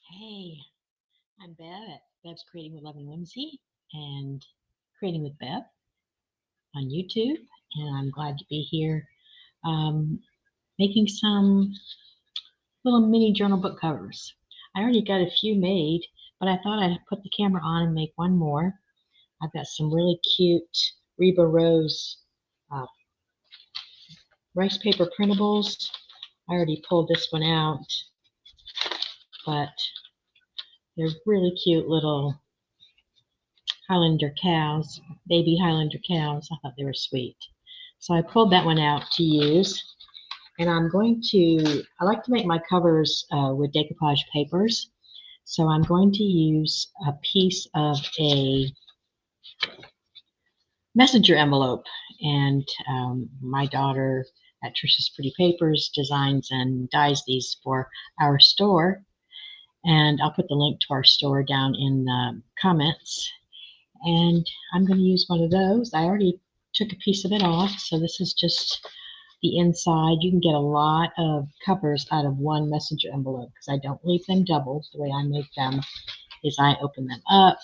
Hey, I'm Bev at Bev's Creating with Love and Whimsy and Creating with Bev on YouTube, and I'm glad to be here um, making some little mini journal book covers. I already got a few made, but I thought I'd put the camera on and make one more. I've got some really cute Reba Rose uh, rice paper printables. I already pulled this one out, but they're really cute little Highlander cows, baby Highlander cows. I thought they were sweet. So I pulled that one out to use. And I like to make my covers with decoupage papers. So I'm going to use a piece of a messenger envelope. And my daughter at Trisha's Pretty Papers designs and dyes these for our store. And I'll put the link to our store down in the comments. And I'm going to use one of those. I already took a piece of it off, so this is just the inside. You can get a lot of covers out of one messenger envelope because I don't leave them doubled. The way I make them is I open them up,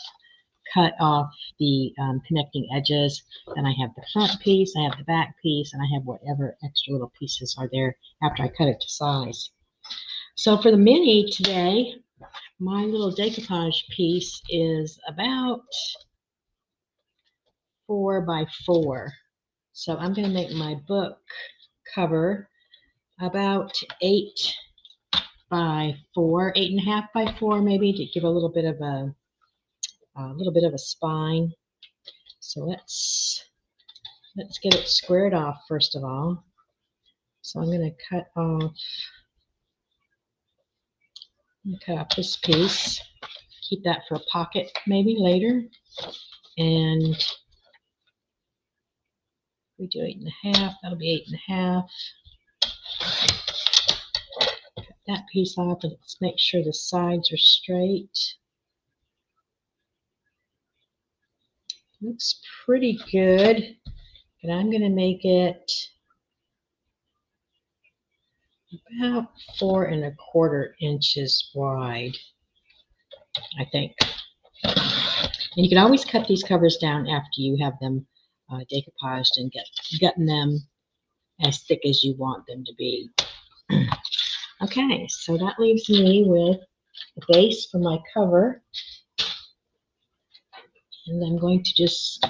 cut off the connecting edges, then I have the front piece, I have the back piece, and I have whatever extra little pieces are there after I cut it to size. So for the mini today, my little decoupage piece is about 4 by 4. So I'm going to make my book cover about 8 by 4, 8.5 by 4 maybe, to give a little bit of a spine. So let's get it squared off first of all. So I'm going to cut off this piece. Keep that for a pocket maybe later. And we do 8.5. That'll be 8.5. Cut that piece off, and let's make sure the sides are straight. Looks pretty good, but I'm going to make it about 4¼ inches wide, I think. And you can always cut these covers down after you have them decoupaged and gotten them as thick as you want them to be. Okay, so that leaves me with the base for my cover. And I'm going to just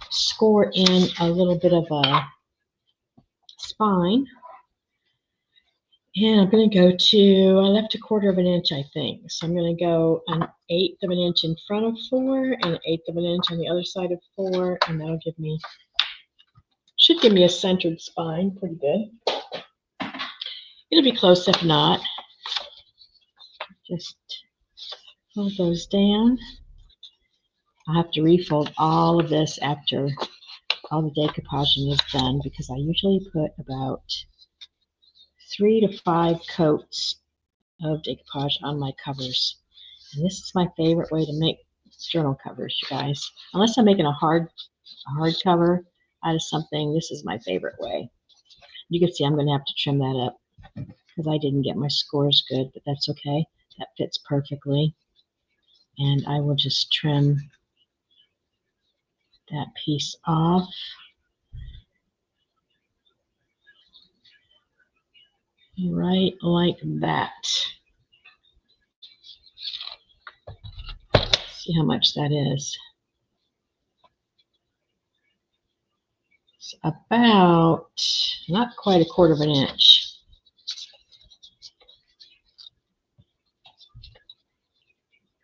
score in a little bit of a spine. And I'm going to go to, I left 1/4 inch, I think. So I'm going to go 1/8 inch in front of 4 and 1/8 inch on the other side of 4. And that'll should give me a centered spine. Pretty good. It'll be close if not. Just fold those down. I'll have to refold all of this after all the decoupaging is done because I usually put about 3 to 5 coats of decoupage on my covers. And this is my favorite way to make journal covers, you guys. Unless I'm making a hard cover out of something, this is my favorite way. You can see I'm going to have to trim that up because I didn't get my scores good, but that's okay. That fits perfectly. And I will just trim that piece off. Right like that. See how much that is. It's about, not quite 1/4 inch.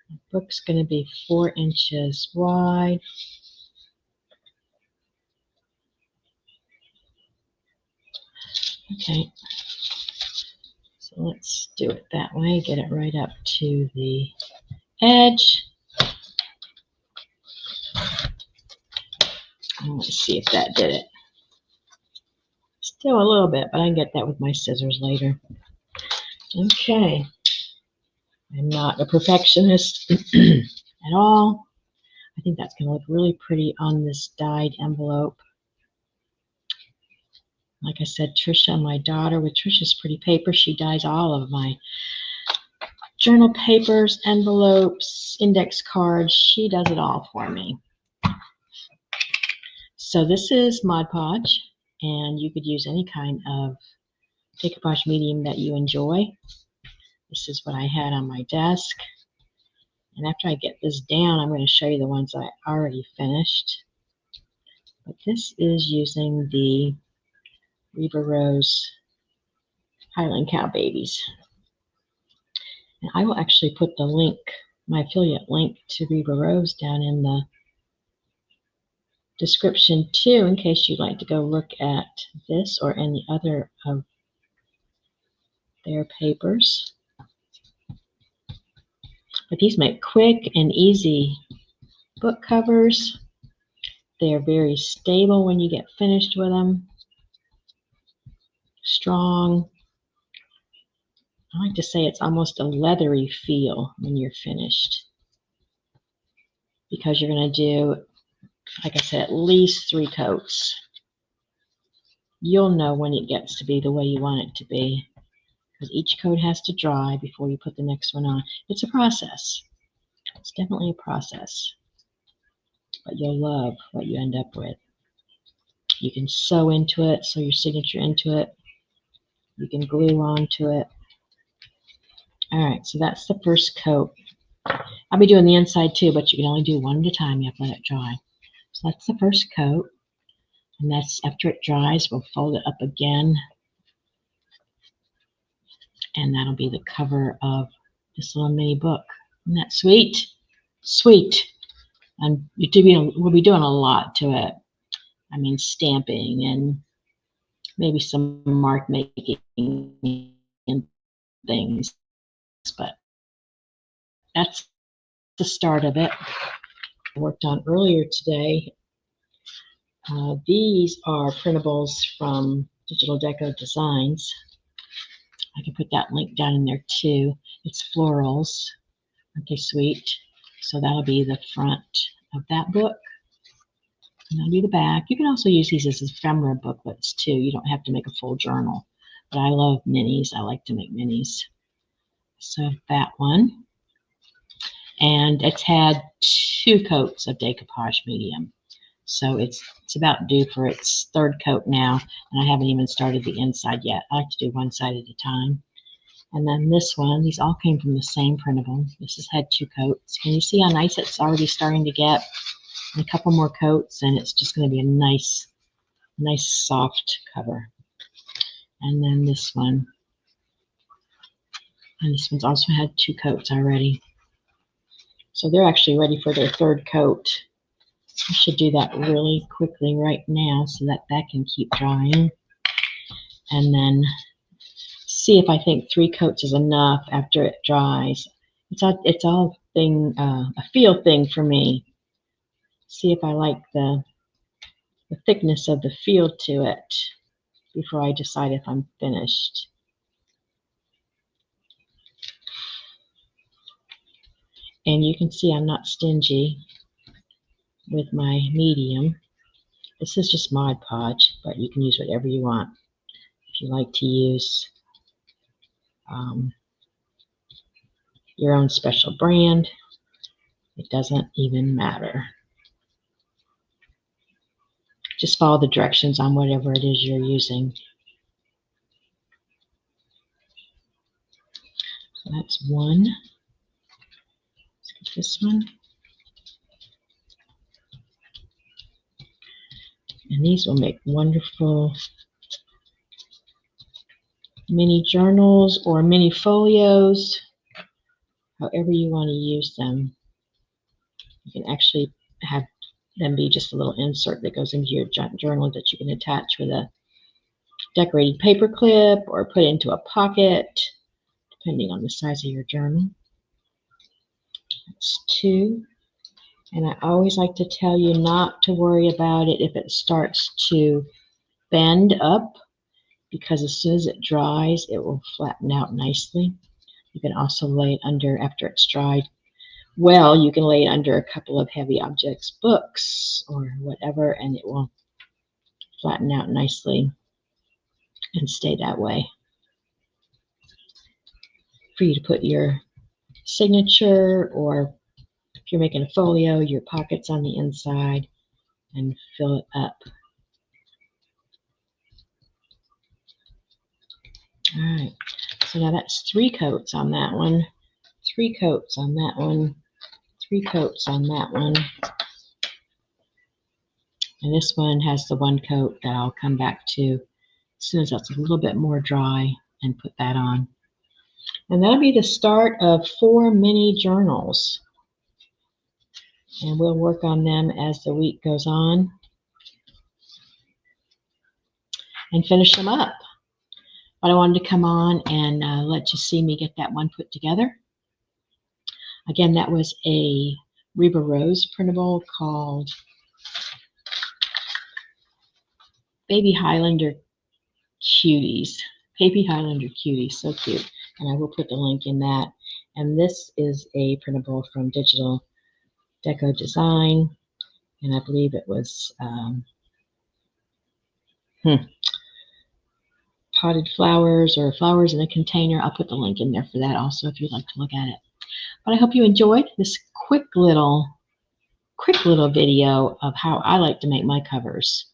The book's going to be 4 inches wide. Okay, so let's do it that way. Get it right up to the edge. And let's see if that did it. Still a little bit, but I can get that with my scissors later. Okay, I'm not a perfectionist at all. I think that's going to look really pretty on this dyed envelope. Like I said, Trisha, my daughter, with Trisha's Pretty Paper, she dyes all of my journal papers, envelopes, index cards. She does it all for me. So this is Mod Podge, and you could use any kind of decoupage medium that you enjoy. This is what I had on my desk. And after I get this down, I'm going to show you the ones I already finished. But this is using the Reba Rose Highland Cow Babies. And I will actually put the link, my affiliate link to Reba Rose down in the description too, in case you'd like to go look at this or any other of their papers. But these make quick and easy book covers. They are very stable when you get finished with them. Strong. I like to say it's almost a leathery feel when you're finished, because you're going to do, like I said, at least 3 coats. You'll know when it gets to be the way you want it to be, because each coat has to dry before you put the next one on. It's a process. It's definitely a process, but you'll love what you end up with. You can sew into it, sew your signature into it. You can glue onto it. All right, so that's the first coat. I'll be doing the inside too, but you can only do one at a time. You have to let it dry. So that's the first coat. And that's after it dries, we'll fold it up again. And that'll be the cover of this little mini book. Isn't that sweet? Sweet. And we'll be doing a lot to it. I mean, stamping and maybe some mark making and things. But that's the start of it. I worked on earlier today. These are printables from Digital Deco Designs. I can put that link down in there too. It's florals. Aren't they sweet? So that'll be the front of that book. And that'll be the back. You can also use these as ephemera booklets too. You don't have to make a full journal. But I love minis. I like to make minis. So that one. And it's had 2 coats of decoupage medium. So it's about due for its 3rd coat now, and I haven't even started the inside yet. I like to do one side at a time. And then this one, these all came from the same printable. This has had 2 coats. Can you see how nice it's already starting to get? And a couple more coats, and it's just going to be a nice soft cover. And then this one. And this one's also had 2 coats already. So they're actually ready for their 3rd coat. I should do that really quickly right now so that can keep drying. And then see if I think 3 coats is enough after it dries. It's all a feel thing for me. See if I like the thickness of the feel to it before I decide if I'm finished. And you can see I'm not stingy with my medium. This is just Mod Podge, but you can use whatever you want. If you like to use your own special brand, it doesn't even matter. Just follow the directions on whatever it is you're using. So that's one. Let's get this one. And these will make wonderful mini journals or mini folios, however you want to use them. You can actually have them be just a little insert that goes into your journal that you can attach with a decorated paper clip or put into a pocket, depending on the size of your journal. That's 2. And I always like to tell you not to worry about it if it starts to bend up, because as soon as it dries, it will flatten out nicely. You can also lay it under after it's dried. Well, you can lay it under a couple of heavy objects, books or whatever, and it will flatten out nicely and stay that way. For you to put your signature, or if you're making a folio, your pockets on the inside, and fill it up. All right, so now that's 3 coats on that one, 3 coats on that one, 3 coats on that one. And this one has the 1 coat that I'll come back to as soon as that's a little bit more dry and put that on. And that'll be the start of 4 mini journals. And we'll work on them as the week goes on and finish them up. But I wanted to come on and let you see me get that one put together. Again, that was a Reba Rose printable called Baby Highlander Cuties. Baby Highlander Cuties, so cute. And I will put the link in that. And this is a printable from Digital Deco Design. And I believe it was potted flowers or flowers in a container. I'll put the link in there for that also if you'd like to look at it. But I hope you enjoyed this quick little video of how I like to make my covers.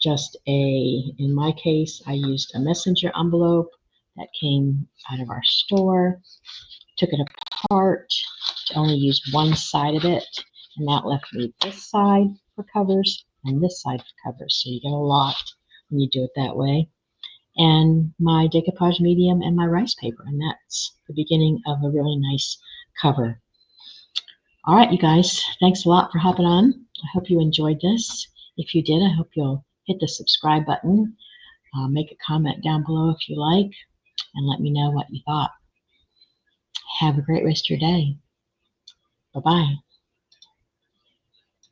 In my case, I used a messenger envelope that came out of our store, took it apart to only use one side of it, and that left me this side for covers and this side for covers. So you get a lot when you do it that way. And my decoupage medium and my rice paper, and that's the beginning of a really nice cover. All right, you guys, thanks a lot for hopping on. I hope you enjoyed this. If you did, I hope you'll hit the subscribe button, make a comment down below if you like, and let me know what you thought. Have a great rest of your day. Bye-bye.